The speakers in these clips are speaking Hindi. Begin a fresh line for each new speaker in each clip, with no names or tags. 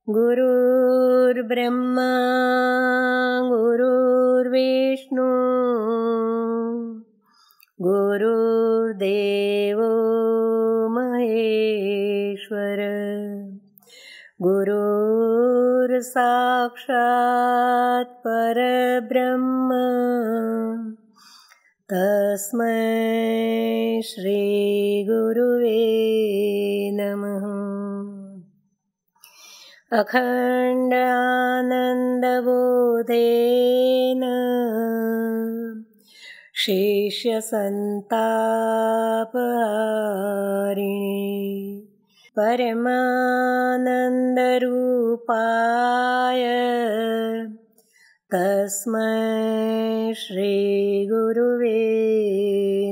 गुरुर्ब्रह्मा गुरुर्विष्णु गुरुर्देवो महेश्वर गुरुर्साक्षात् परब्रह्म तस्मै श्री गुरुवे नमः। अखण्डानन्दबोधेन शिष्यसन्तापहारिणे परमानन्दरूपाय तस्मै श्रीगुरुवे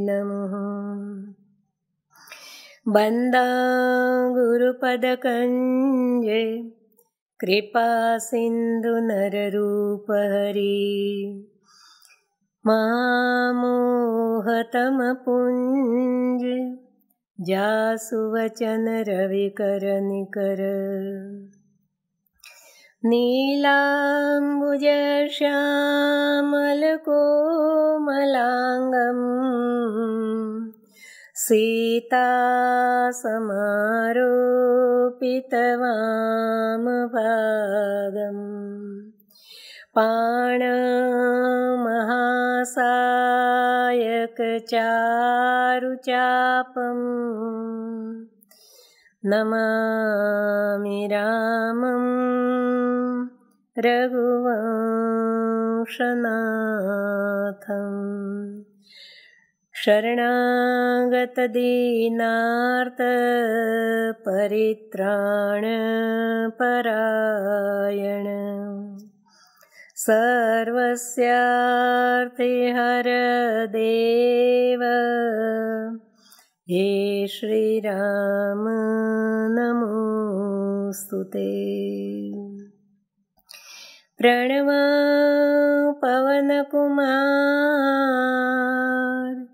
नमः। बन्दा गुरुपदकञ्जे कृपा सिन्धु नररूपहरि महामोहतमपुञ्ज जासु वचन रविकर निकर नीलाम्बुज श्यामलकोमलाङ्गम् सीता समारोपितवामभागम् पाणमहासायकचारुचापम् नमामि रामं रघुवंशनाथम्। शरणागतदीनार्थ परित्राणपरायण सर्वस्यार्थिहरदेव हे श्रीराम नमोस्तुते। प्रणव पवनकुमार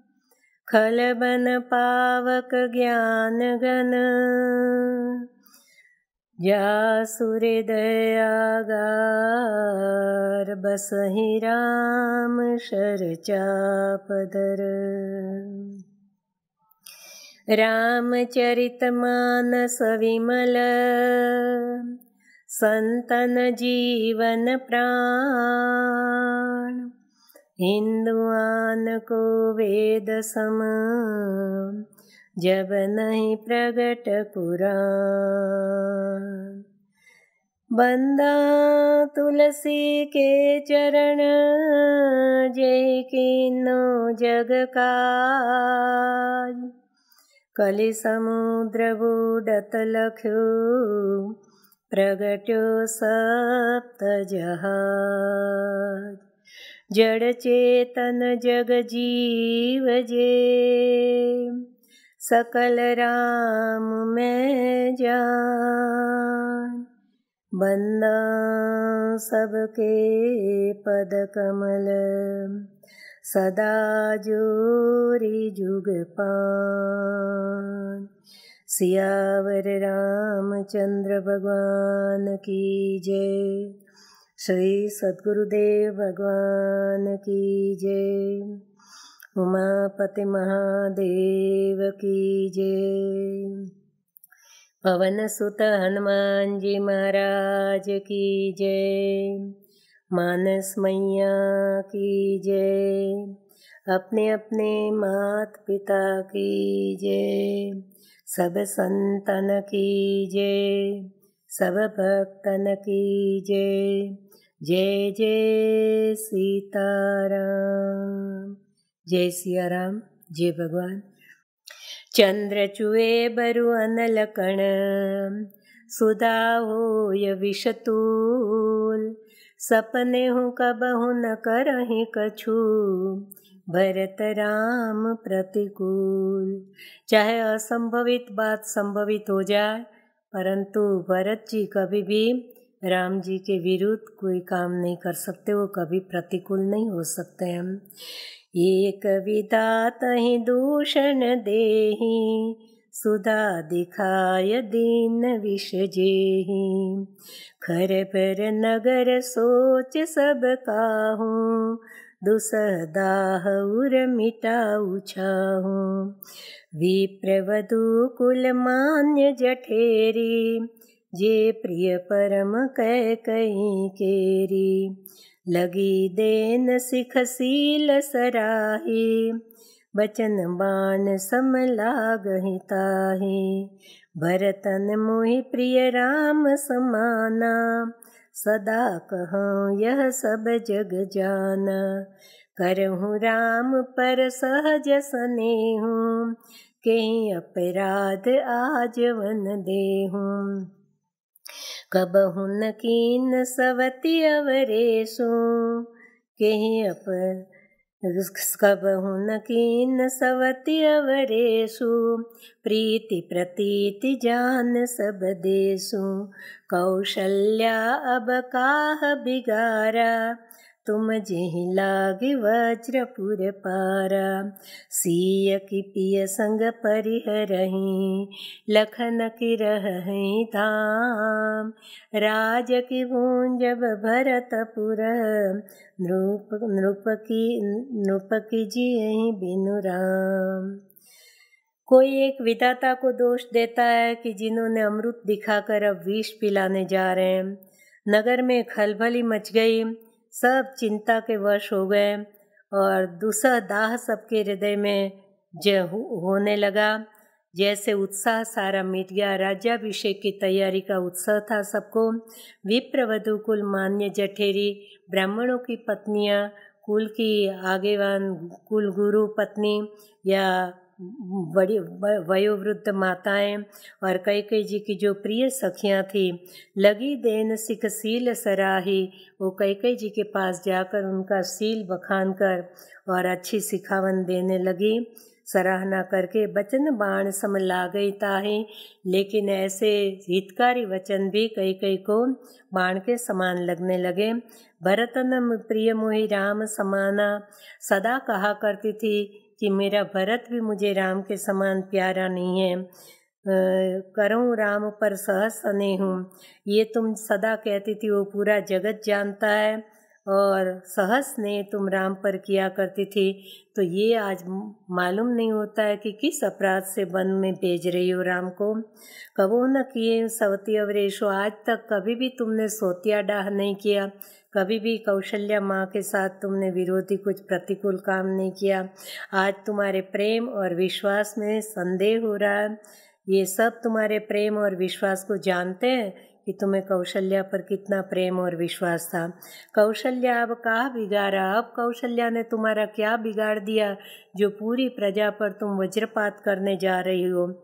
खलबन पावक ज्ञानगण जासु हृदयागार बसहि राम शरचापधर। रामचरितमानस विमल संतन जीवन प्राण हिंदुआन को वेद सम जब नहीं प्रगट पुराण। बंदा तुलसी के चरण जय कीनो जग काज कलि समुद्र बूढ़त लख्यो प्रगट्यो सप्त जहाज। जड़ चेतन जग जीव जे सकल राम में जान। बंदा सबके पद कमल सदा जोरी जुग पान। सियावर रामचंद्र भगवान की जय। श्री सद्गुरुदेव भगवान की जय। उमापति महादेव की जय। पवन सुत हनुमान जी महाराज की जय। मानस मैया की जय। अपने अपने मात पिता की जय। सब संतन की जय। सब भक्तन की जय। जय जय सीताराम। जय सिया राम। जय भगवान। चंद्र चुए बरु अनल कण सुधा होय विषतूल। सपने हूँ कबहु न करहि कछु भरत राम प्रतिकूल। चाहे असंभवित बात संभवित हो जाए परंतु भरत जी कभी भी राम जी के विरुद्ध कोई काम नहीं कर सकते, वो कभी प्रतिकूल नहीं हो सकते हैं। एक विधात ही दूषण देहि सुधा दिखाय दीन विष जेहि। खर पर नगर सोच सब काहूँ, दुसह दाह उर मिटाऊ छाहूँ। विप्रवधु कुल मान्य जठेरी, जे प्रिय परम कैकयी केरी। लगी देन सिख सील सराही, बचन बाण सम लागहि ताहि। भरतन मोहि प्रिय राम समाना, सदा कहूँ यह सब जग जाना। करहूँ राम पर सहज स्नेहु, केहि अपराध आजवन देहूँ। कबहु न कीन सवति अवरेशु, केहि कबहु न कीन सवति अवरेशु। प्रीति प्रतीति जान सब देशु, कौशल्या अब काह बिगारा। तुम जेहि लागी वज्रपुर पारा। सिय की पिय संग परिहरहि, लखन की रहहि धाम। राज की भूंजब भरतपुर, नृप की जियहि बिनु राम। कोई एक विधाता को दोष देता है कि जिन्होंने अमृत दिखाकर अब विष पिलाने जा रहे हैं। नगर में खलबली मच गई, सब चिंता के वश हो गए और दुसह दाह सबके हृदय में होने लगा। जैसे उत्साह सारा मिट गया। राज्याभिषेक की तैयारी का उत्साह था सबको। विप्रवधु कुल मान्य जठेरी, ब्राह्मणों की पत्नियां, कुल की आगेवान कुल गुरु पत्नी या बड़ी वयोवृद्ध माताएं और कैकेयी जी की जो प्रिय सखियां थी, लगी देन सिख सील सराही। वो कैकेयी जी के पास जाकर उनका सील बखान कर और अच्छी सिखावन देने लगी, सराहना करके। बचन बाण सम लागई ताहि, लेकिन ऐसे हितकारी वचन भी कैकेयी को बाण के समान लगने लगे। भरतन प्रिय मोहि राम समाना, सदा कहा करती थी कि मेरा भरत भी मुझे राम के समान प्यारा नहीं है। करूँ राम पर सहज स्नेहु, ये तुम सदा कहती थी, वो पूरा जगत जानता है और सहज स्नेह तुम राम पर किया करती थी। तो ये आज मालूम नहीं होता है कि किस अपराध से वन में भेज रही हो राम को। कबो न किए सवती अवरेशो, आज तक कभी भी तुमने सोतिया डाह नहीं किया, कभी भी कौशल्या माँ के साथ तुमने विरोधी कुछ प्रतिकूल काम नहीं किया। आज तुम्हारे प्रेम और विश्वास में संदेह हो रहा है। ये सब तुम्हारे प्रेम और विश्वास को जानते हैं कि तुम्हें कौशल्या पर कितना प्रेम और विश्वास था। कौशल्या अब कहाँ बिगाड़ा, अब कौशल्या ने तुम्हारा क्या बिगाड़ दिया जो पूरी प्रजा पर तुम वज्रपात करने जा रही हो।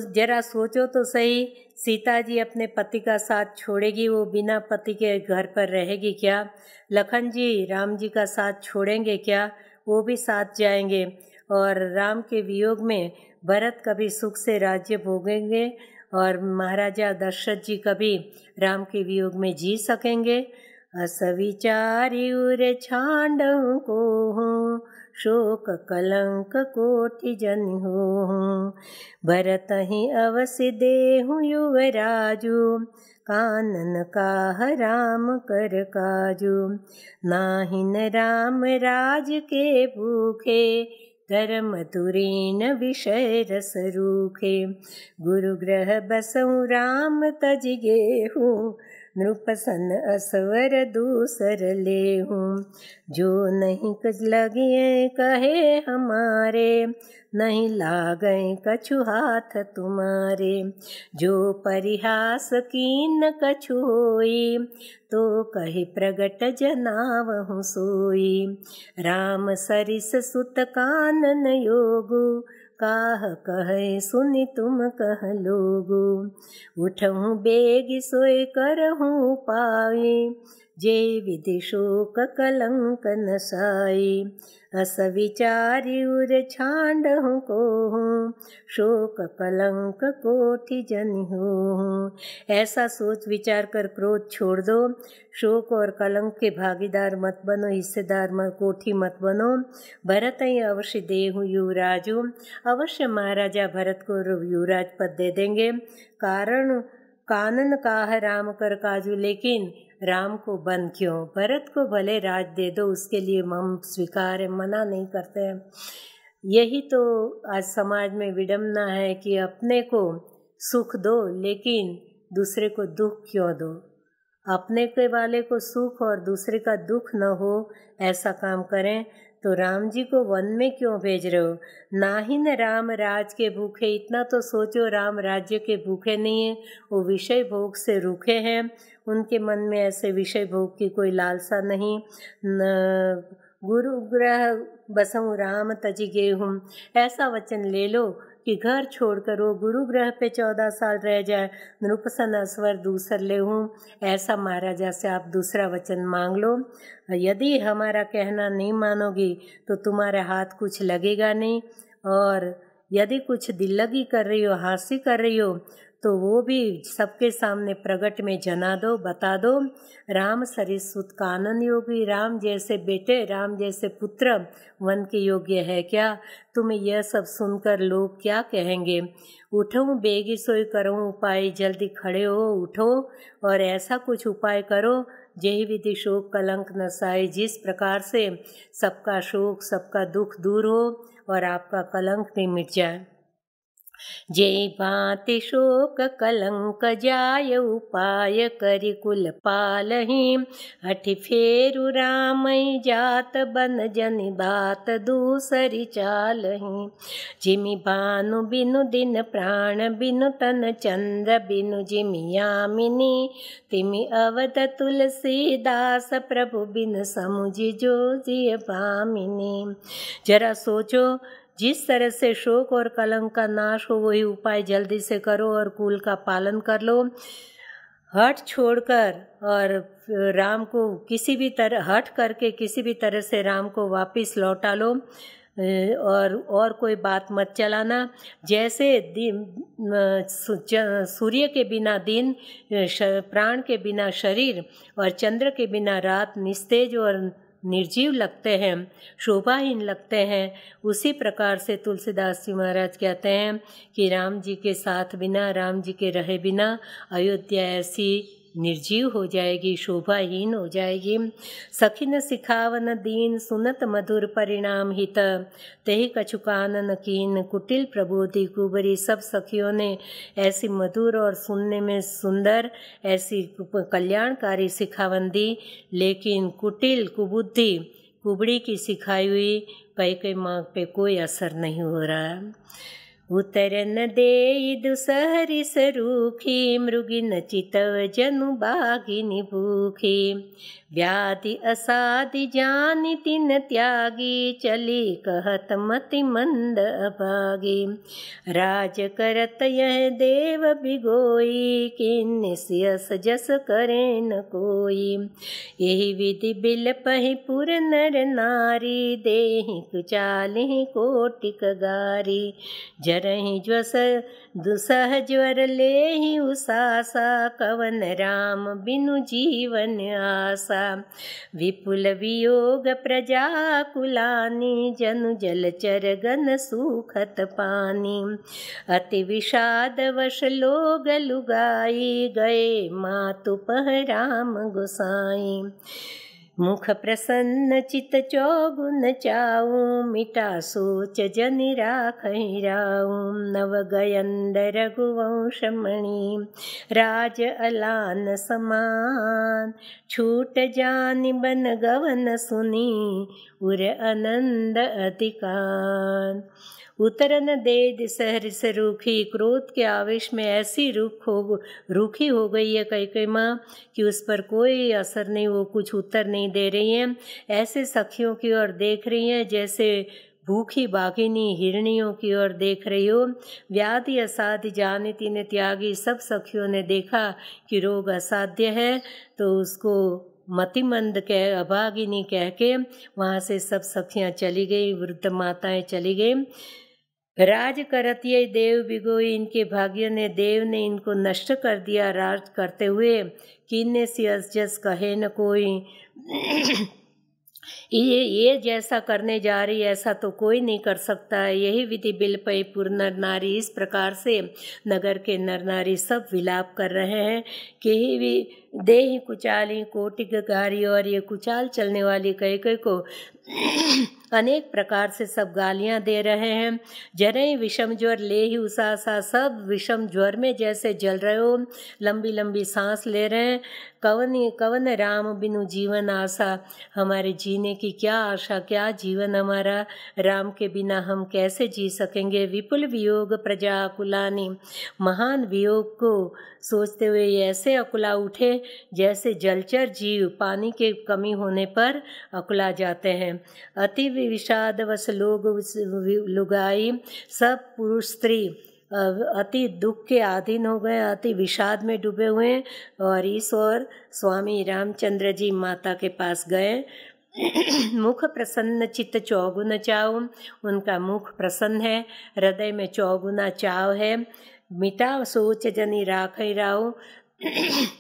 जरा सोचो तो सही, सीता जी अपने पति का साथ छोड़ेगी, वो बिना पति के घर पर रहेगी क्या? लखन जी राम जी का साथ छोड़ेंगे क्या? वो भी साथ जाएंगे। और राम के वियोग में भरत कभी सुख से राज्य भोगेंगे और महाराजा दशरथ जी कभी राम के वियोग में जी सकेंगे। अस विचारि उर छांडहु कोहूँ, शोक कलंक कोटि जन होहूँ। भरत ही अवसि देहु युवराजु, कानन काह राम कर काजू। नाहिन राम राज के भूखे, धर्म धुरीन विषय रस रूखे। गुरु ग्रह बसहु राम तज गेहूँ, नृपसन असवर दूसर लेहूँ। जो नहीं कछ लगिए कहे हमारे, नहीं लागें कछु हाथ तुम्हारे। जो परिहास कीन कछु होई, तो कहि प्रगट जनावहु सोई। राम सरिस सुत कानन योगु, काह कहे सुनि तुम कह लोगु। उठहु बेग सोय करहु पाई, जे विधि शोक कलंक नसाई। अस विचारि उर छांडहु कोहूँ, शोक कलंक कोटि जनि होहूँ। ऐसा सोच विचार कर क्रोध छोड़ दो, शोक और कलंक के भागीदार मत बनो, हिस्सेदार मत कोठी मत बनो। भरत ही अवश्य देहु युवराजु, अवश्य महाराजा भरत को युवराज पद दे देंगे। कारण कानन काह राम कर काजू, लेकिन राम को बन क्यों? भरत को भले राज दे दो, उसके लिए हम स्वीकार है, मना नहीं करते हैं। यही तो आज समाज में विडंबना है कि अपने को सुख दो लेकिन दूसरे को दुख क्यों दो? अपने के वाले को सुख और दूसरे का दुख न हो, ऐसा काम करें। तो राम जी को वन में क्यों भेज रहे हो? ना ही न राम राज के भूखे, इतना तो सोचो, राम राज्य के भूखे नहीं है, वो विषय भोग से रूखे हैं। उनके मन में ऐसे विषय भोग की कोई लालसा नहीं। न गुरु ग्रह बसऊँ राम तज गेहूँ, ऐसा वचन ले लो कि घर छोड़कर वो गुरु ग्रह पे 14 साल रह जाए, नृपसन अस्वर दूसर ले हूँ। ऐसा महाराजा से आप दूसरा वचन मांग लो। यदि हमारा कहना नहीं मानोगी तो तुम्हारे हाथ कुछ लगेगा नहीं, और यदि कुछ दिल लगी कर रही हो, हांसी कर रही हो, तो वो भी सबके सामने प्रगट में जना दो, बता दो। राम सरिसुत कानन योगी, राम जैसे बेटे, राम जैसे पुत्र वन के योग्य है क्या? तुम्हें यह सब सुनकर लोग क्या कहेंगे? उठूं बेगी सोई करूं उपाय, जल्दी खड़े हो, उठो और ऐसा कुछ उपाय करो जेहि विधि शोक कलंक नसाए, जिस प्रकार से सबका शोक सबका दुख दूर हो और आपका कलंक भी मिट जाए। जय भांति शोक कलंक जाय, उपाय करि कुल पालहि। हठि फेरु रामई जात, बन जनि बात दूसरी चालहि। जिमि भानु बिनु दिन प्राण, बिनु तन चंद्र, बिनु जिमि यामिनी। तिमि अवध तुलसीदास, प्रभु बिन समुझि जो जिय भामिनी। जरा सोचो, जिस तरह से शोक और कलंक का नाश हो वही उपाय जल्दी से करो और कुल का पालन कर लो। हट छोड़कर और राम को किसी भी तरह हट करके किसी भी तरह से राम को वापस लौटा लो, और कोई बात मत चलाना। जैसे सूर्य के बिना दिन, प्राण के बिना शरीर और चंद्र के बिना रात निस्तेज और निर्जीव लगते हैं, शोभाहीन लगते हैं, उसी प्रकार से तुलसीदास जी महाराज कहते हैं कि राम जी के साथ बिना, राम जी के रहे बिना अयोध्या ऐसी निर्जीव हो जाएगी, शोभाहीन हो जाएगी। सखिन सिखावन दीन, सुनत मधुर परिणाम हित। तेहि कछु कानन कीन, कुटिल प्रबोधि कुबरी। सब सखियों ने ऐसी मधुर और सुनने में सुंदर ऐसी कल्याणकारी सिखावन दी, लेकिन कुटिल कुबुद्धि कुबड़ी की सिखाई हुई पैके माँ पे कोई असर नहीं हो रहा है। उतरन देई दुसहरि सरूखी, मृगिन चितव जनु बागिनी भूखी। व्याधि असाधि जानि तिन त्यागी, चली कहत मति मंद अभागी। राज करत यह देव बिगोई, किन्नि सियस जस करे न कोई। यही विधि बिल पहि पुर नर नारी, देहि कुचालिहि कोटिक गारी। जरहि ज्वस दुसह ज्वर लेहि उसासा, कवन राम बिनु जीवन आसा। विपुल वियोग प्रजा कुलानी, जनु जलचर गन सूखत पानी। अति विषाद वश लोग लुगाई, गए मातु पह राम गोसाई। मुख प्रसन्न चित चौगुन चाऊं, मिटा सोच जनि राखहि राऊं। नव गयंद रघुवंश मणि, राज अलान समान। छूट जानि बन गवन सुनी, उर आनंद अधिकान। उतरन दे दिसहरि से रूखी, क्रोध के आवेश में ऐसी रूखी हो गई है कैकेयी माँ कि उस पर कोई असर नहीं, वो कुछ उत्तर नहीं दे रही हैं। ऐसे सखियों की ओर देख रही हैं जैसे भूखी बाघिनी हिरनियों की ओर देख रही हो। व्याधि असाध्य जानि तिन त्यागी, सब सखियों ने देखा कि रोग असाध्य है तो उसको मतिमंद कह अभागिनी कह के वहाँ से सब सखियाँ चली गई, वृद्ध माताएं चली गई। राज करत ये देव बिगोई, इनके भाग्य ने देव ने इनको नष्ट कर दिया राज करते हुए। कीने सी अजस कहे न कोई, ये जैसा करने जा रही ऐसा तो कोई नहीं कर सकता है। यही विधि बिल पई पुर नर नारी। इस प्रकार से नगर के नर नारी सब विलाप कर रहे हैं कि ही देहि कुचाली कोटिक गारी, और ये कुचाल चलने वाली कैके को अनेक प्रकार से सब गालियां दे रहे हैं। जरे विषम ज्वर ले ही उसासा, सब विषम ज्वर में जैसे जल रहे हो, लंबी लंबी सांस ले रहे हैं। कवन राम बिनु जीवन आशा, हमारे जीने की क्या आशा, क्या जीवन हमारा, राम के बिना हम कैसे जी सकेंगे। विपुल वियोग प्रजा अकुलानी, महान वियोग को सोचते हुए ऐसे अकुला उठे जैसे जलचर जीव पानी के कमी होने पर अकुला जाते हैं। अति विषाद वश लोग लुगाई, सब पुरुष स्त्री अति दुख के अधीन हो गए, अति विषाद में डूबे हुए हैं। और इस ओर स्वामी रामचंद्र जी माता के पास गए। मुख प्रसन्न चित्त चौगुना चाव, उनका मुख प्रसन्न है, हृदय में चौगुना चाव है। मिटा सोच जनी राखई राव,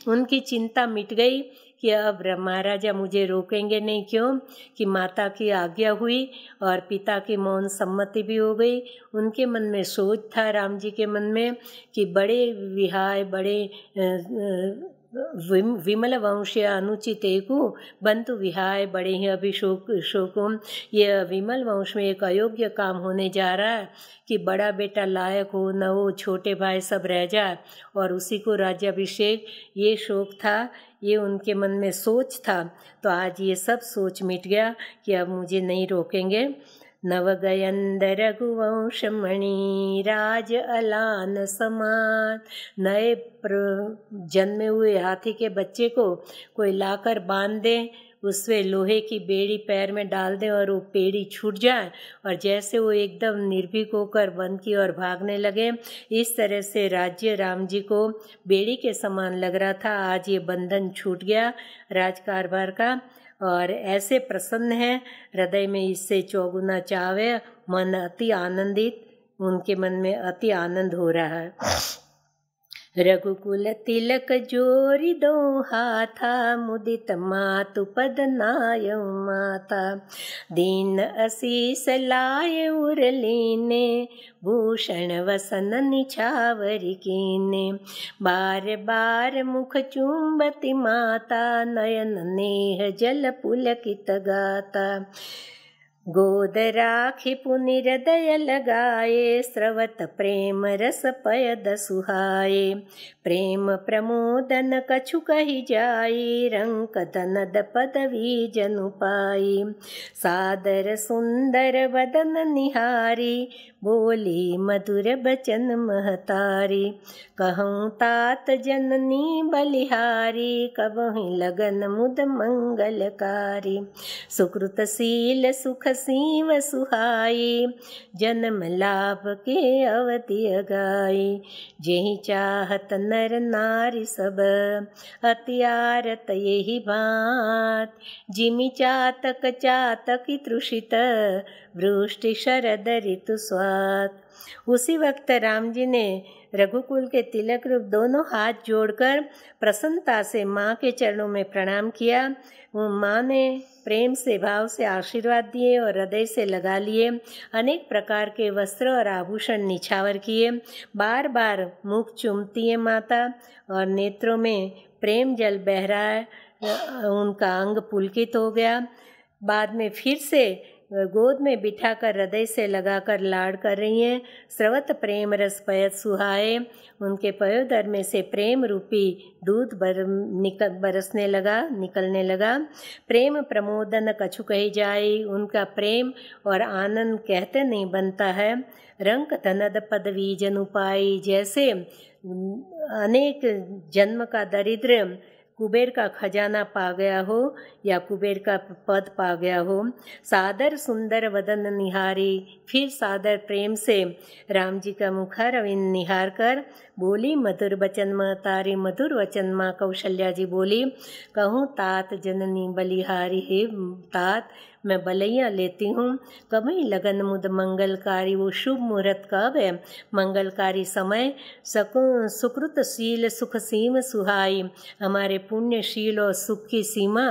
उनकी चिंता मिट गई कि अब महाराजा मुझे रोकेंगे नहीं, क्यों कि माता की आज्ञा हुई और पिता की मौन सम्मति भी हो गई। उनके मन में सोच था, राम जी के मन में, कि बड़े विहाय बड़े विमल वंशीय अनुचित एकु बंतु विहाय बड़े ही अभिशोकुम। ये विमल वंश में एक अयोग्य काम होने जा रहा है कि बड़ा बेटा लायक हो न हो, छोटे भाई सब रह जाए और उसी को राज्याभिषेक। ये शोक था, ये उनके मन में सोच था। तो आज ये सब सोच मिट गया कि अब मुझे नहीं रोकेंगे। नवगयंद रघुवंश मणि राज अलान समान, नए जन्मे हुए हाथी के बच्चे को कोई लाकर बांध दे, उसमें लोहे की बेड़ी पैर में डाल दें और वो बेड़ी छूट जाए और जैसे वो एकदम निर्भीक होकर वन की ओर भागने लगे, इस तरह से राज्य राम जी को बेड़ी के समान लग रहा था। आज ये बंधन छूट गया राजकारभार का और ऐसे प्रसन्न है, हृदय में इससे चौगुना चाव है, मन अति आनंदित, उनके मन में अति आनंद हो रहा है। रघुकुल तिलक जोरी दो हाथा, मुदित मातु पद नाय माता, दीन असीस लाय उरलीने, भूषण वसन निछावरी कीने, बार बार मुख चुंबती माता, नयन नेह जल पुलकित गाता, गोद राखी पुनि हृदय लगाए, स्रवत प्रेम रस पयद सुहाए, प्रेम प्रमोदन कछु कही जाई, रंक धनद पदवी जनु पाई, सादर सुंदर वदन निहारी, बोली मधुर बचन महतारी, कहूँ तात जननी बलिहारी, कबहि लगन मुद मंगलकारी, सुकृतशील सुख सीव सुहाई, जन्म लाभ के अवधि अगाई, जेहि चाहत नर नारी सब, अत्यारत यही बात, जिमि चातक चातक तृषित, वृष्टि शरद ऋतु स्वात। उसी वक्त राम जी ने रघुकुल के तिलक रूप दोनों हाथ जोड़कर प्रसन्नता से माँ के चरणों में प्रणाम किया। वो माँ ने प्रेम से भाव से आशीर्वाद दिए और हृदय से लगा लिए। अनेक प्रकार के वस्त्र और आभूषण निछावर किए। बार बार मुख चूमती है माता और नेत्रों में प्रेम जल बह रहा है, उनका अंग पुलकित हो गया। बाद में फिर से गोद में बिठाकर हृदय से लगाकर लाड़ कर रही हैं। स्रवत प्रेम रस पयत सुहाए, उनके पयोदर में से प्रेम रूपी दूध बरसने लगा, निकलने लगा। प्रेम प्रमोदन कछु कही जाए, उनका प्रेम और आनंद कहते नहीं बनता है। रंक धनद पदवी जनु पाई, जैसे अनेक जन्म का दरिद्र कुबेर का खजाना पा गया हो या कुबेर का पद पा गया हो। सादर सुंदर वदन निहारी, फिर सादर प्रेम से राम जी का मुखारविंद निहार कर बोली मधुर वचन माँ तारी, मधुर वचन माँ कौशल्या जी बोली, कहूँ तात जननी बलिहारी, हे तात मैं बलैया लेती हूँ। कभी लगन मुद मंगलकारी, वो शुभ मुहूर्त कब है, मंगलकारी समय, सुकृतशील सुख सीम सुहाई, हमारे पुण्यशील और सुख की सीमा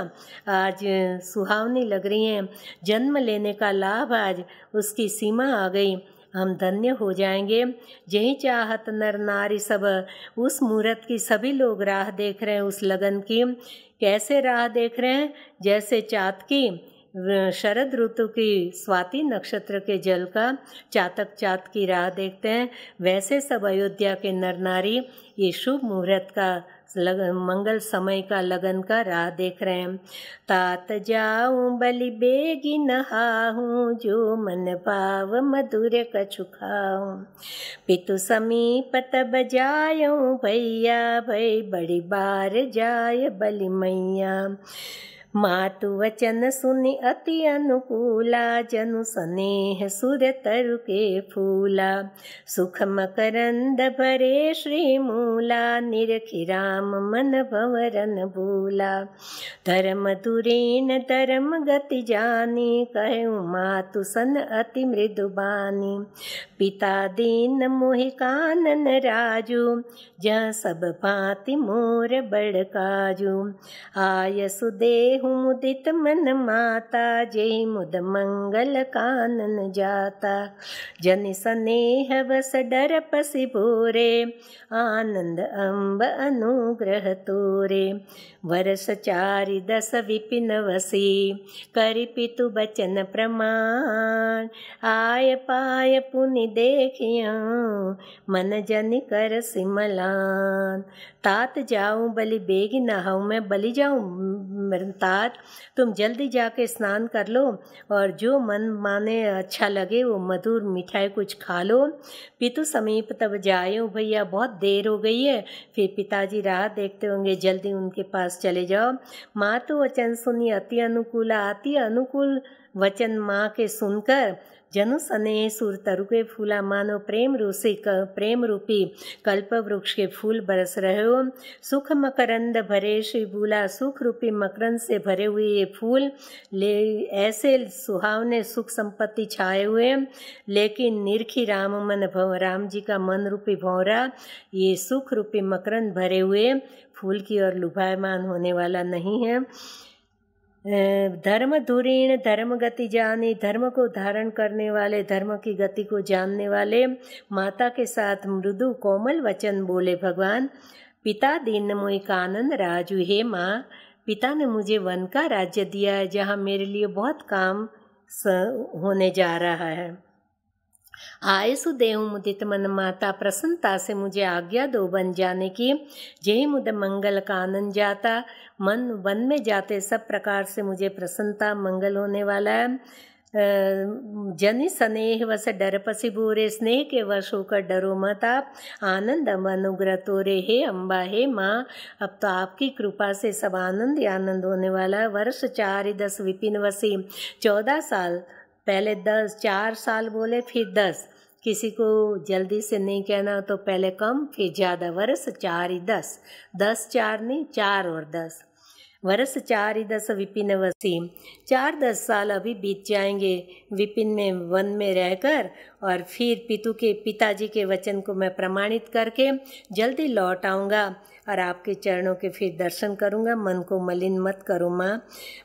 आज सुहावनी लग रही हैं। जन्म लेने का लाभ आज उसकी सीमा आ गई, हम धन्य हो जाएंगे। यही चाहत नर नारी सब, उस मुहूर्त की सभी लोग राह देख रहे हैं, उस लगन की। कैसे राह देख रहे हैं? जैसे चातकी शरद ऋतु की स्वाति नक्षत्र के जल का चातक चात की राह देखते हैं, वैसे सब अयोध्या के नर नारी ये शुभ मुहूर्त का मंगल समय का लगन का राह देख रहे हैं। तात जाऊं बलि बेगी नहाऊं, जो मन भाव मधुर कछु खाऊं, पितु समीप तब जायूं भैया, भई बड़ी बार जाय बलि मैया। मातु वचन सुनि अति अनुकूला, जनु स्नेह सुर तरु के फूला, सुख मकरंद भरे श्री मूला, निरखि राम मन भंवरन भूला। धर्म धुरीन धर्म गति जानी, कहूँ मातु सन अति मृदु बानी, पिता दीन मोहि कानन राजू, जहाँ सब भांति मोर बड़ काजू। आय सुदेहु मुदित मन माता, जय मुद मंगल कानन जाता। जन स्नेह बस डर पसि भोरे, आनंद अम्ब अनुग्रह तोरे। वर्ष 4 विपिन वसी, करि पितु बचन प्रमाण, आय पाय पुनि देखियो, मन जन कर सिमलान। तात जाऊं बलि बेगी नहाऊं, मैं बलि जाऊं तात, तुम जल्दी जाके स्नान कर लो और जो मन माने अच्छा लगे वो मधुर मिठाई कुछ खा लो। पितु समीप तब जायो भैया, बहुत देर हो गई है, फिर पिताजी राह देखते होंगे, जल्दी उनके पास चले जाओ। माँ तो वचन सुनी अति अनुकूला, अति अनुकूल वचन माँ के सुनकर जनु स्नेह सुर तरु के फूला, मानो प्रेम रूपी कल्प वृक्ष के फूल बरस रहे हो। सुख मकरंद भरे श्री भूला, सुख रूपी मकरंद से भरे हुए ये फूल ले ऐसे सुहावने सुख संपत्ति छाए हुए, लेकिन निरखी राम मन भव, राम जी का मन रूपी भंवरा ये सुख रूपी मकरंद भरे हुए फूल की ओर लुभायमान होने वाला नहीं है। धर्म धुरीण धर्म गति जानी, धर्म को धारण करने वाले, धर्म की गति को जानने वाले माता के साथ मृदु कोमल वचन बोले भगवान। पिता दीन मोहि कानन राजू, हे माँ, पिता ने मुझे वन का राज्य दिया है, जहाँ मेरे लिए बहुत काम होने जा रहा है। आय सुदेहु मुदित मन माता, प्रसन्नता से मुझे आज्ञा दो बन जाने की। जय मुद मंगल कानन जाता, मन वन में जाते सब प्रकार से मुझे प्रसन्नता मंगल होने वाला है। जनि स्नेह वश डर पसि बोरे, स्नेह के वश होकर डरो मत आप, आनंद अनुग्रह तोरे, हे अम्बा, हे माँ, अब तो आपकी कृपा से सब आनंद ही आनंद होने वाला है। वर्ष 4 विपिन वसी, 14 साल, पहले 4 साल बोले फिर 10, किसी को जल्दी से नहीं कहना तो पहले कम फिर ज़्यादा। वर्ष 4 10 4 नहीं, 4 और 10, वर्ष 4 विपिन वसी, 4-10 साल अभी बीत जाएंगे विपिन में वन में रहकर, और फिर पिताजी के वचन को मैं प्रमाणित करके जल्दी लौट आऊँगा और आपके चरणों के फिर दर्शन करूँगा। मन को मलिन मत करो माँ।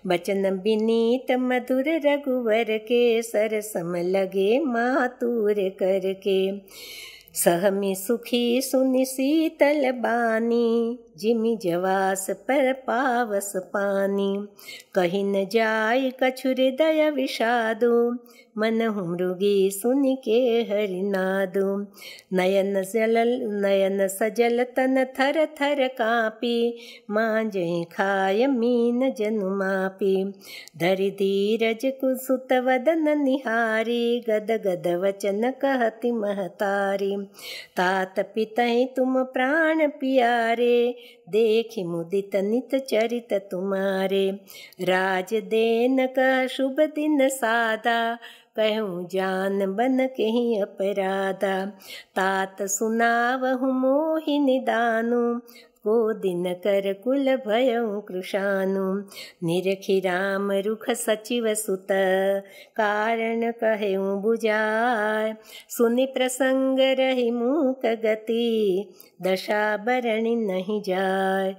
बचन विनीत मधुर रघुवर के, सरसम लगे मातुर करके, सहमी सुखी सुनि शीतल बानी, जिमि जवास पर पावस पानी, कही न जाय कछु हृदय विषादु, मनहु मृगी सुनि के हरिनादु। नयन सजल तन थर थर कापी, मांजहि खाय मीन जनु मापी, धरि धीरज कुसुत वदन निहारी, गद गद वचन कहति महतारी। तात पितहि तुम प्राण पियारे, देखि मुदित नित चरित तुम्हारे। राज देन का शुभ दिन सादा, कहूँ जान बन कहीं अपराधा। तात सुनावहु मोहि निदानु, को दिन कर कुल भयउ कृशानु। निरखि राम रुख सचिव सुत, कारण कहूँ बुझाय। सुनि प्रसंग रही मूक गति, दशा बरणी नहीं जाय।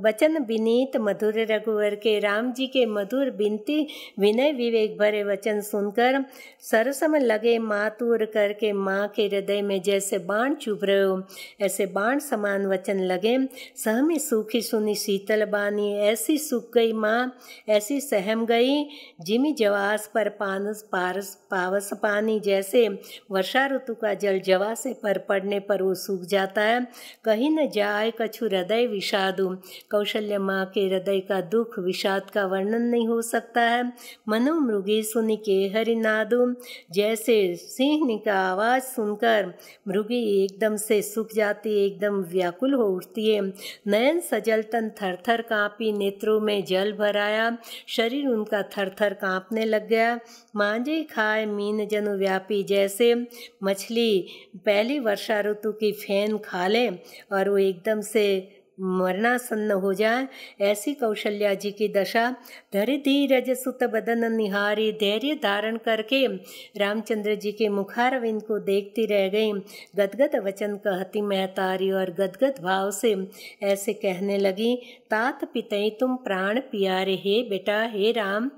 वचन विनीत मधुर रघुवर के राम जी के मधुर बिनती विनय विवेक भरे वचन सुनकर सरसम लगे मातुर करके माँ के हृदय में जैसे बाण चुभ रहे हो ऐसे बाण समान वचन लगे। सहमी सूखी सुनी शीतल बानी, ऐसी सूख गई माँ ऐसी सहम गई। जिमी जवास पर पावस पानी, जैसे वर्षा ऋतु का जल जवा से पर पड़ने पर वो सूख जाता है। कहीं न जाए कछु हृदय विषादु, कौशल्य माँ के हृदय का दुख विषाद का वर्णन नहीं हो सकता है। मनो मृगी सुनि के हरिनादु, जैसे सिंह का आवाज सुनकर मृगी एकदम से सूख जाती है, एकदम व्याकुल हो उठती है। नयन सजल तन थर थर कांपी, नेत्रों में जल भर आया, शरीर उनका थर थर कांपने लग गया। मांझे खाए मीन जनु व्यापी, जैसे मछली पहली वर्षा ऋतु की फेन खा ले और वो एकदम से मरणासन्न हो जाए, ऐसी कौशल्या जी की दशा। धरि धीरज सुत बदन निहारी, धैर्य धारण करके रामचंद्र जी के मुखारविंद को देखती रह गई। गदगद वचन कहती महतारी और गदगद भाव से ऐसे कहने लगी। तात पितई तुम प्राण प्यारे, हे बेटा हे राम,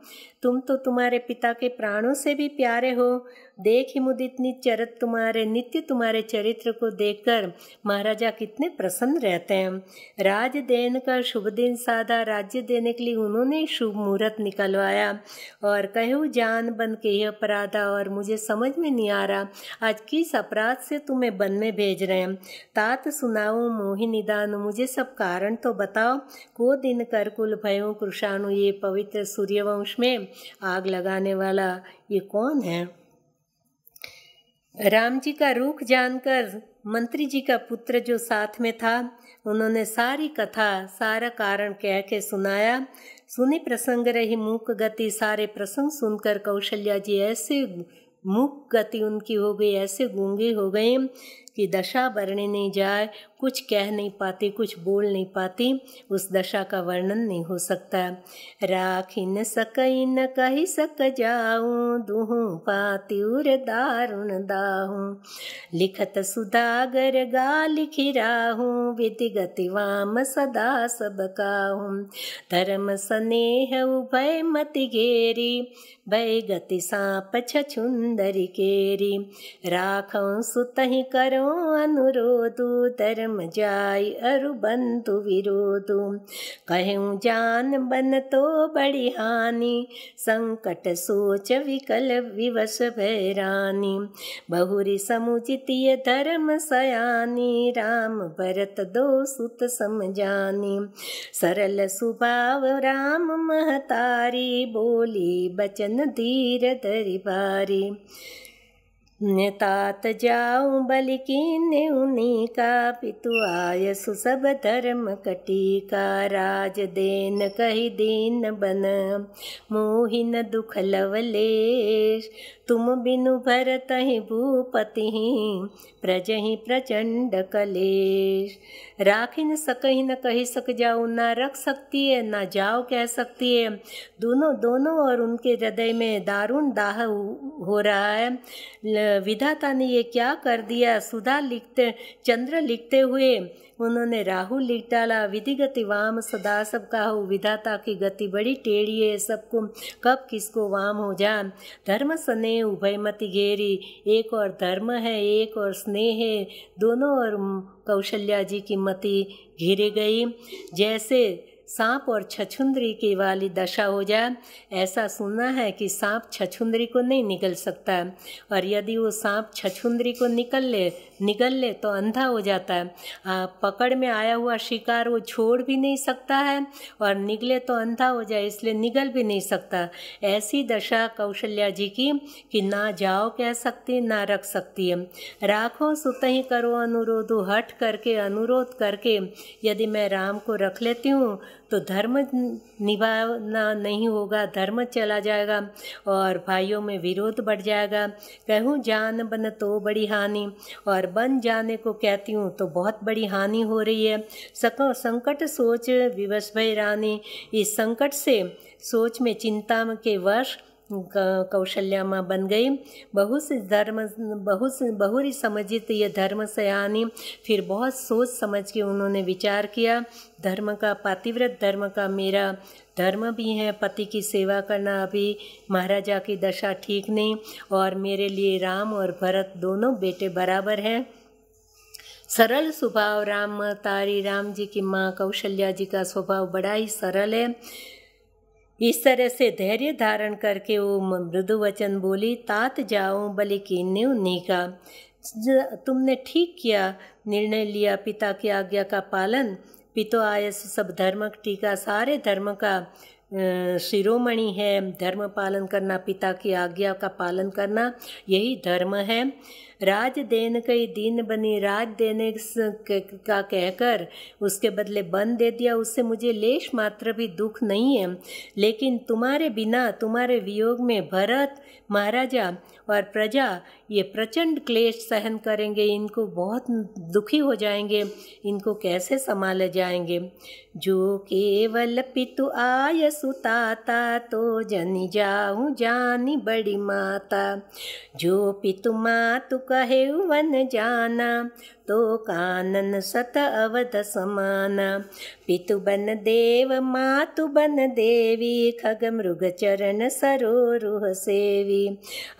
तुम तो तुम्हारे पिता के प्राणों से भी प्यारे हो। देख ही मुदित नित चरित तुम्हारे, नित्य तुम्हारे चरित्र को देखकर महाराजा कितने प्रसन्न रहते हैं। राज देन का शुभ दिन साधा, राज्य देने के लिए उन्होंने शुभ मुहूर्त निकलवाया। और कहूँ जान बन के यह अपराधा, और मुझे समझ में नहीं आ रहा आज किस अपराध से तुम्हें वन में भेज रहे हैं। तात सुनाओ मोहि निदान, मुझे सब कारण तो बताओ। को दिन कर कुल भयों कृशाणु, ये पवित्र सूर्यवंश में आग लगाने वाला ये कौन है। राम जी का रूख जानकर मंत्री जी का पुत्र जो साथ में था, उन्होंने सारी कथा सारा कारण कह के सुनाया। सुनी प्रसंग रही मूक गति, सारे प्रसंग सुनकर कौशल्या जी ऐसे मूक गति उनकी हो गई, ऐसे गूंगी हो गई कि दशा बरने नहीं जाए, कुछ कह नहीं पाती, कुछ बोल नहीं पाती, उस दशा का वर्णन नहीं हो सकता। राखी न सकई न कही सक जाऊं, दुहूं पातिउर दारुण दाहूं। लिखत सुधागर गा लिखी राहूं, विधि गति वाम सदा सब काहूं। धर्म स्नेह उभय मति घेरी, भय गति सांप छछुंदरी केरी। राखऊं सुतहि करो अनुरोधु, धर्म जाय अरु बंधु विरोधु। कहूँ जान बन तो बड़ी हानि, संकट सोच विकल विवश भैरानी। बहुरी समुचित धर्म सयानी, राम भरत दो सुत समझानी। सरल स्वभाव राम महतारी, बोली बचन धीर धरि भारी। तात जाऊं बलि कीन्हे उन्हीं का, पितु आयसु सब धर्म कटीका। राज देन कहि दीन बन, मोहि न दुख लवलेश। तुम बिनु भरतहि भूपति, प्रजहि प्रचंड कलेश। राख ही न सकही न कही सक जाओ, ना रख सकती है ना जाओ कह सकती है। दोनों और उनके हृदय में दारुण दाह हो रहा है। विधाता ने ये क्या कर दिया। सुधा लिखते चंद्र लिखते हुए उन्होंने राहु लिख डाला। विधि गति वाम सदा सब काहू, विधाता की गति बड़ी टेढ़ी है, सबको कब किसको वाम हो जाए। धर्म स्नेह उभय मति घेरी, एक और धर्म है एक और स्नेह है, दोनों और कौशल्या जी की मति घिरे गई। जैसे सांप और छछुंदरी की वाली दशा हो जाए। ऐसा सुना है कि सांप छछुंदरी को नहीं निगल सकता है, और यदि वो सांप छछुंदरी को निगल ले तो अंधा हो जाता है। पकड़ में आया हुआ शिकार वो छोड़ भी नहीं सकता है, और निगले तो अंधा हो जाए, इसलिए निगल भी नहीं सकता। ऐसी दशा कौशल्या जी की कि ना जाओ कह सकती ना रख सकती है। राखो सुतहि करो अनुरोधो, हट करके अनुरोध करके यदि मैं राम को रख लेती हूँ तो धर्म निभाना नहीं होगा, धर्म चला जाएगा और भाइयों में विरोध बढ़ जाएगा। कहूँ जान बन तो बड़ी हानि, और बन जाने को कहती हूँ तो बहुत बड़ी हानि हो रही है। संकट सोच विवश भई रानी, इस संकट से सोच में चिंता के वश कौशल्या माँ बन गई। बहुरी समझित ये धर्म सयानी। फिर बहुत सोच समझ के उन्होंने विचार किया, धर्म का, पातिव्रत धर्म का मेरा धर्म भी है, पति की सेवा करना, अभी महाराजा की दशा ठीक नहीं, और मेरे लिए राम और भरत दोनों बेटे बराबर हैं। सरल स्वभाव राम तारी, राम जी की माँ कौशल्या जी का स्वभाव बड़ा ही सरल है। इस तरह से धैर्य धारण करके वो मृदु वचन बोली, तात जाऊं बलि कीन्ने उन्हीं का। तुमने ठीक किया, निर्णय लिया, पिता की आज्ञा का पालन। पितो आयस सब धर्म टीका, सारे धर्म का शिरोमणि है। धर्म पालन करना, पिता की आज्ञा का पालन करना, यही धर्म है। राज देन कई दीन बनी, राज देने का कहकर उसके बदले बन दे दिया, उससे मुझे लेश मात्र भी दुख नहीं है। लेकिन तुम्हारे बिना, तुम्हारे वियोग में भरत महाराजा और प्रजा ये प्रचंड क्लेश सहन करेंगे, इनको बहुत दुखी हो जाएंगे, इनको कैसे संभाले जाएंगे। जो केवल पितु आय सुताता, तो जनि जाऊं जानी बड़ी माता। जो पितु मातु कहे वन जाना, तो कानन सत अवध समाना। पितु बन देव मातु बन देवी, खग मृग चरण सरोरुह सेवी।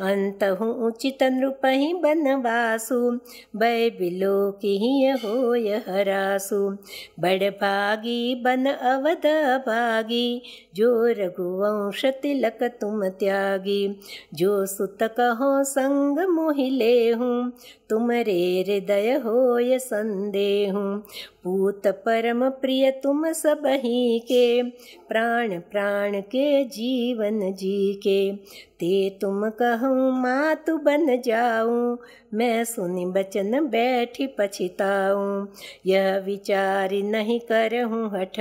अंतहु उचित नृपहि बनवासु, भय बिलो की होय हरासु। बड़ भागी बन अवध भागी, जो रघुवंश तिलक तुम त्यागी। जो सुत कहो संग मोहि लेहूँ, तुमरे हृदय होय संदेहु। पूत परम प्रिय तुम सबही के, प्राण प्राण के जीवन जी के। ते तुम कहूँ मातु बन जाऊं, मैं सुनि बचन बैठी पछिताऊं। यह विचार नहीं करहूँ हठ,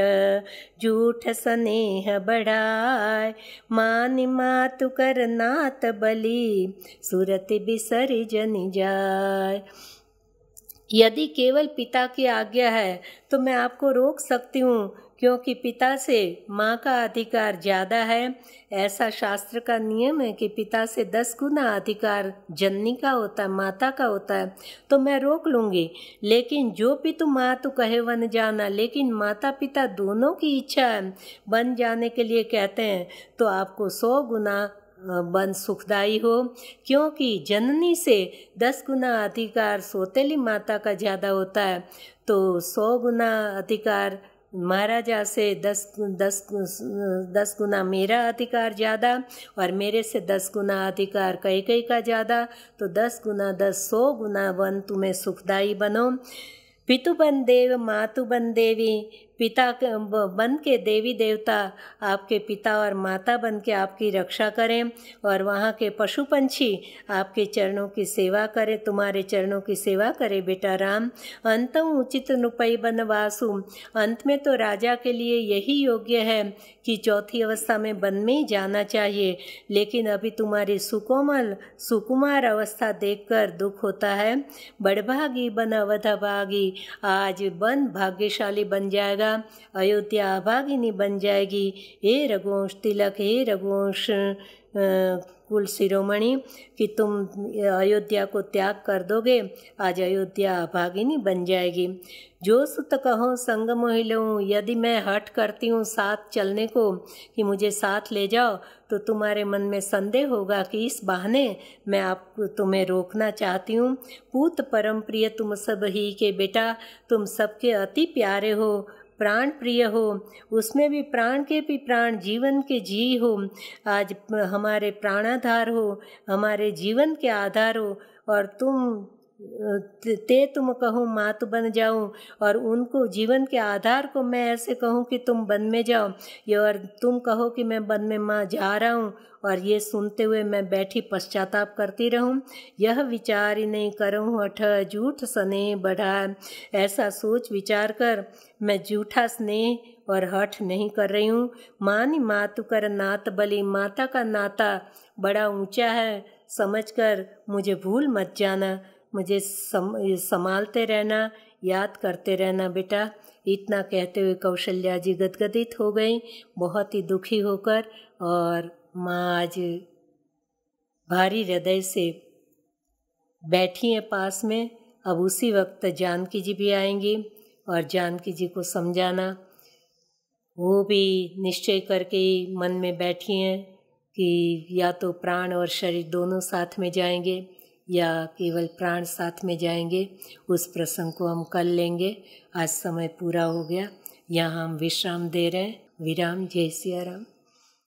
झूठ स्नेह बढ़ाए। मानि मातु कर नात बलि, सुरति बिसरि जनि जाय। यदि केवल पिता की आज्ञा है तो मैं आपको रोक सकती हूँ, क्योंकि पिता से माँ का अधिकार ज़्यादा है। ऐसा शास्त्र का नियम है कि पिता से 10 गुना अधिकार जननी का होता है, माता का होता है, तो मैं रोक लूँगी। लेकिन जो पितु मातु कहे वन जाना, लेकिन माता पिता दोनों की इच्छा है बन जाने के लिए कहते हैं, तो आपको 100 गुना बन सुखदायी हो, क्योंकि जननी से 10 गुना अधिकार सौतेली माता का ज़्यादा होता है। तो 100 गुना अधिकार महाराजा से 10 गुना मेरा अधिकार ज़्यादा, और मेरे से 10 गुना अधिकार कैकेयी का ज़्यादा, तो 10 गुना 10 100 गुना वन तुम्हें सुखदायी बनो। पितु बन देव मातु बन देवी, पिता बन के देवी देवता आपके पिता और माता बन के आपकी रक्षा करें, और वहाँ के पशु पंछी आपके चरणों की सेवा करें, तुम्हारे चरणों की सेवा करें बेटा राम। अंतम उचित नृपई बनवासु, अंत में तो राजा के लिए यही योग्य है कि चौथी अवस्था में वन में ही जाना चाहिए। लेकिन अभी तुम्हारी सुकुमार अवस्था देखकर दुख होता है। बड़भागी बन अवध भागी, आज वन भाग्यशाली बन जाएगा, अयोध्या अभागिनी बन जाएगी। हे रघुवंश तिलक, हे रघुवंश कुल शिरोमणि, कि तुम अयोध्या को त्याग कर दोगे, आज अयोध्या अभागिनी बन जाएगी। जो सुत कहो संग मोहि लऊं, यदि मैं हठ करती हूँ साथ चलने को कि मुझे साथ ले जाओ, तो तुम्हारे मन में संदेह होगा कि इस बहाने मैं तुम्हें रोकना चाहती हूँ। पूत परम प्रिय तुम सब ही के बेटा, तुम सबके अति प्यारे हो। प्राण प्रिय हो, उसमें भी प्राण के भी प्राण, जीवन के जी हो, आज हमारे प्राणाधार हो, हमारे जीवन के आधार हो, और तुम कहो मात बन जाऊं, और उनको जीवन के आधार को मैं ऐसे कहूं कि तुम वन में जाओ, और तुम कहो कि मैं वन में माँ जा रहा हूं, और ये सुनते हुए मैं बैठी पश्चाताप करती रहूं। यह विचार ही नहीं करूं हठ झूठ स्नेह बढ़ा। ऐसा सोच विचार कर मैं झूठा स्नेह और हठ नहीं कर रही हूँ। मानी मातु कर नात बलि, माता का नाता बड़ा ऊंचा है, समझकर मुझे भूल मत जाना, मुझे संभालते रहना, याद करते रहना बेटा। इतना कहते हुए कौशल्या जी गदगदित हो गई, बहुत ही दुखी होकर, और माँ आज भारी हृदय से बैठी हैं पास में। अब उसी वक्त जानकी जी भी आएंगी और जानकी जी को समझाना। वो भी निश्चय करके मन में बैठी हैं कि या तो प्राण और शरीर दोनों साथ में जाएंगे या केवल प्राण साथ में जाएंगे। उस प्रसंग को हम कल लेंगे। आज समय पूरा हो गया, यहाँ हम विश्राम दे रहे हैं। विराम। जय सिया राम।